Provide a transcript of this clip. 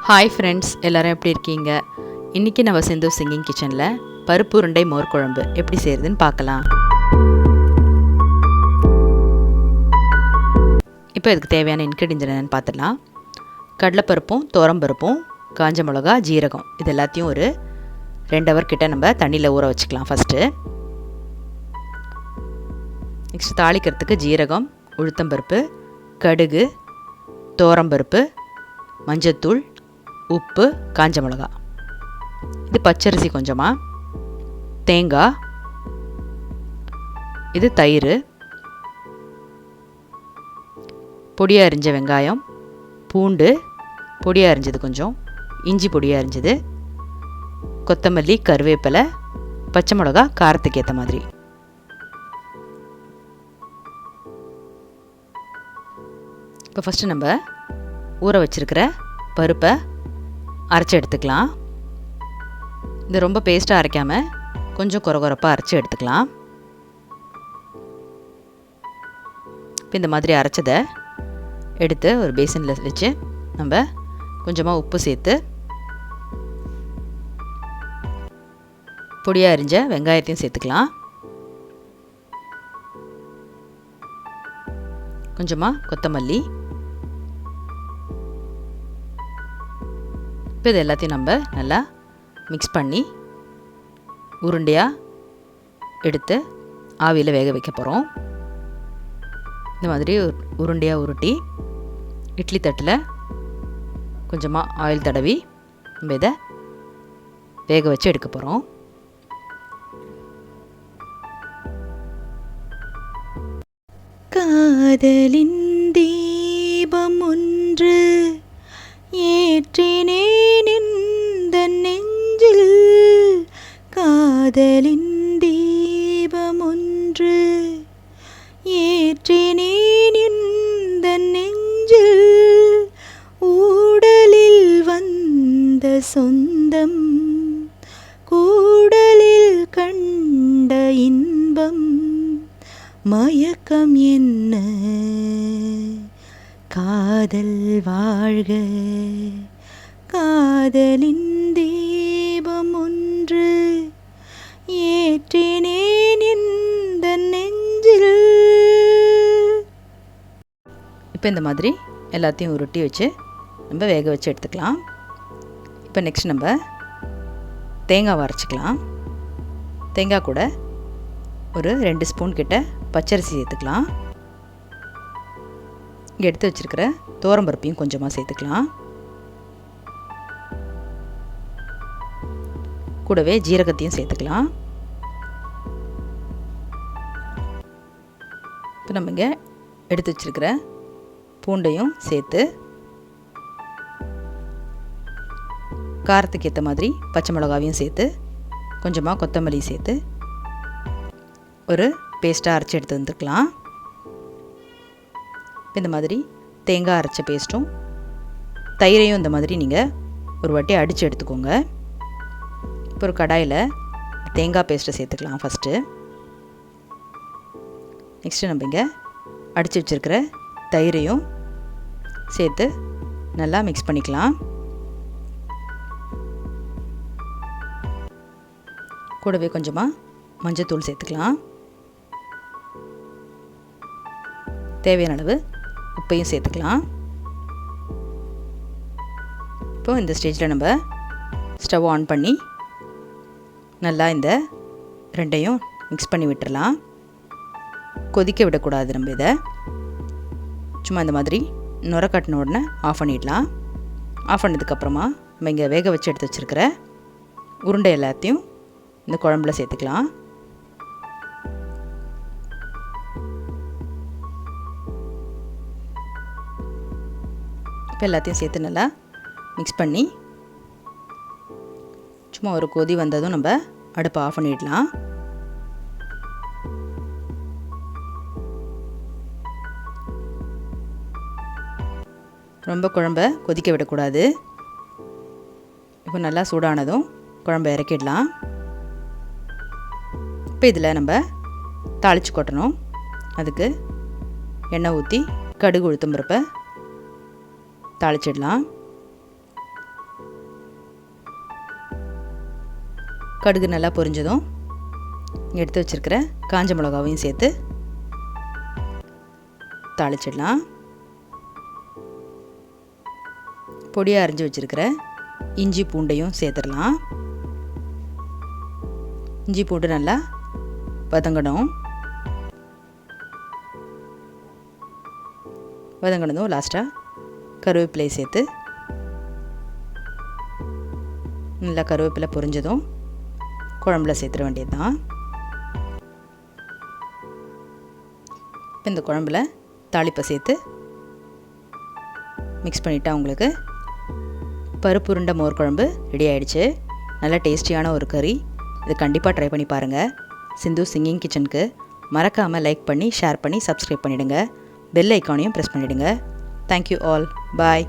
Hi friends, எல்லோரும் எப்படி இருக்கீங்க? இன்றைக்கி நம்ம சிந்து சிங்கிங் கிச்சனில் பருப்பு உருண்டை மோர் குழம்பு எப்படி செய்கிறதுன்னு பார்க்கலாம். இப்போ இதுக்கு தேவையான இன்க்ரீடியன்ஸ் என்னென்னு பார்த்துடலாம். கடலைப்பருப்பும் துவரம்பருப்பும் காஞ்ச மிளகா ஜீரகம் இது எல்லாத்தையும் ஒரு 2 ஹவர் கிட்ட நம்ம தண்ணியில் ஊற வச்சுக்கலாம். ஃபஸ்ட்டு நெக்ஸ்ட் தாளிக்கிறதுக்கு ஜீரகம், உளுத்தம்பருப்பு, கடுகு, துவரம்பருப்பு, மஞ்சத்தூள், உப்பு, காஞ்ச மிளகா, இது பச்சரிசி கொஞ்சமாக, தேங்காய், இது தயிர், பொடியாக அரிஞ்ச வெங்காயம், பூண்டு பொடியாக அரிஞ்சது கொஞ்சம், இஞ்சி பொடியாக அரிஞ்சது, கொத்தமல்லி, கருவேப்பிலை, பச்சை மிளகா காரத்துக்கு ஏற்ற மாதிரி. இப்போ ஃபஸ்ட்டு நம்ம ஊற வச்சுருக்கிற பருப்பை அரைச்சி எடுத்துக்கலாம். இது ரொம்ப பேஸ்ட்டாக அரைக்காமல் கொஞ்சம் கொரகொரப்பாக அரைச்சி எடுத்துக்கலாம். இப்போ இந்த மாதிரி அரைச்சதை எடுத்து ஒரு பேசனில் வச்சு நம்ம கொஞ்சமாக உப்பு சேர்த்து பொடியாக அரிஞ்ச வெங்காயத்தையும் சேர்த்துக்கலாம். கொஞ்சமாக கொத்தமல்லி. இப்போ இது எல்லாத்தையும் நம்ம நல்லா மிக்ஸ் பண்ணி உருண்டையாக எடுத்து ஆவியில் வேக வைக்க போகிறோம். இந்த மாதிரி உருண்டையாக உருட்டி இட்லி தட்டில் கொஞ்சமாக ஆயில் தடவி நம்ம இதை வேக வச்சு எடுக்க போகிறோம். காதலின் தீபம் ஒன்று ஏற்றினேன் இந்த நெஞ்சில், காதலின் தீபம் ஒன்று ஏற்றினேன் இந்த நெஞ்சில், ஊடலில் வந்த சொந்தம் கூடலில் கண்ட இன்பம், மயக்கம் என்ன காதல் வாழ்க, காதலின் தீபம் ஒன்று ஏற்றினேன் இந்த நெஞ்சில். இப்போ இந்த மாதிரி எல்லாத்தையும் உருட்டி வச்சு நம்ம வேக வச்சு எடுத்துக்கலாம். இப்போ நெக்ஸ்ட் நம்ம தேங்காய் அரைச்சிக்கலாம். தேங்காய் கூட ஒரு 2 ஸ்பூன் கிட்ட பச்சரிசி சேர்த்துக்கலாம். இங்கே எடுத்து வச்சுருக்கிற துவரம்பருப்பையும் கொஞ்சமாக சேர்த்துக்கலாம். கூடவே ஜீரகத்தையும் சேர்த்துக்கலாம். இப்போ நம்ம இங்கே எடுத்து வச்சுருக்கிற பூண்டையும் சேர்த்து காரத்துக்கு ஏற்ற மாதிரி பச்சை மிளகாவையும் சேர்த்து கொஞ்சமாக கொத்தமல்லி சேர்த்து ஒரு பேஸ்ட்டாக அரைச்சி எடுத்து வந்துக்கலாம். இந்த மாதிரி தேங்காய் அரைச்ச பேஸ்ட்டும் தயிரையும் இந்த மாதிரி நீங்கள் ஒரு வாட்டி அடித்து எடுத்துக்கோங்க. இப்போ ஒரு கடாயில் தேங்காய் பேஸ்ட்டை சேர்த்துக்கலாம் ஃபஸ்ட்டு. நெக்ஸ்ட்டு நம்ம இங்கே அடித்து வச்சுருக்கிற தயிரையும் சேர்த்து நல்லா மிக்ஸ் பண்ணிக்கலாம். கூடவே கொஞ்சமாக மஞ்சத்தூள் சேர்த்துக்கலாம். தேவையான அளவு உப்பையும் சேர்த்துக்கலாம். இப்போது இந்த ஸ்டேஜில் நம்ம ஸ்டவ் ஆன் பண்ணி நல்லா இந்த ரெண்டையும் மிக்ஸ் பண்ணி விட்டுறலாம். கொதிக்க விடக்கூடாது. நம்ம இதை சும்மா இந்த மாதிரி நுர கட்டின உடனே ஆஃப் பண்ணிடலாம். ஆஃப் பண்ணதுக்கப்புறமா நம்ம இங்கே வேக வச்சு எடுத்து வச்சுருக்கிற உருண்டை எல்லாத்தையும் இந்த குழம்புல சேர்த்துக்கலாம். இப்போ எல்லாத்தையும் சேர்த்து நல்லா மிக்ஸ் பண்ணி சும்மா ஒரு கொதி வந்ததும் நம்ம அடுப்பை ஆஃப் பண்ணிடலாம். ரொம்ப குழம்ப கொதிக்க விடக்கூடாது. இப்போ நல்லா சூடானதும் குழம்பை இறக்கிடலாம். இப்போ இதில் நம்ம தாளித்து கொட்டணும். அதுக்கு எண்ணெய் ஊற்றி கடுகு உளுத்தம்பருப்பை தாளிச்சிடலாம். கடுகு நல்லா பொரிஞ்சதும் எடுத்து வச்சுருக்கிற காஞ்ச மிளகாவையும் சேர்த்து தாளிச்சிடலாம். பொடியாக அரிஞ்சு வச்சுருக்கிற இஞ்சி பூண்டையும் சேர்த்துடலாம். இஞ்சி பூண்டு நல்லா வதங்கணும். வதங்கினதும் லாஸ்ட்டாக கருவேப்பிலையை சேர்த்து நல்லா கருவேப்பிலை பொரிஞ்சதும் குழம்புல சேர்த்துட வேண்டியது தான். இந்த குழம்புல தாளிப்பை சேர்த்து மிக்ஸ் பண்ணிட்டா உங்களுக்கு பருப்பு உருண்டை மோர் குழம்பு ரெடி ஆகிடுச்சு. நல்லா டேஸ்டியான ஒரு கறி. இது கண்டிப்பாக ட்ரை பண்ணி பாருங்கள். சிந்து சிங்கிங் கிச்சனுக்கு மறக்காமல் லைக் பண்ணி ஷேர் பண்ணி சப்ஸ்கிரைப் பண்ணிவிடுங்க. பெல் ஐக்கானையும் ப்ரெஸ் பண்ணிவிடுங்க. Thank you all. பாய்.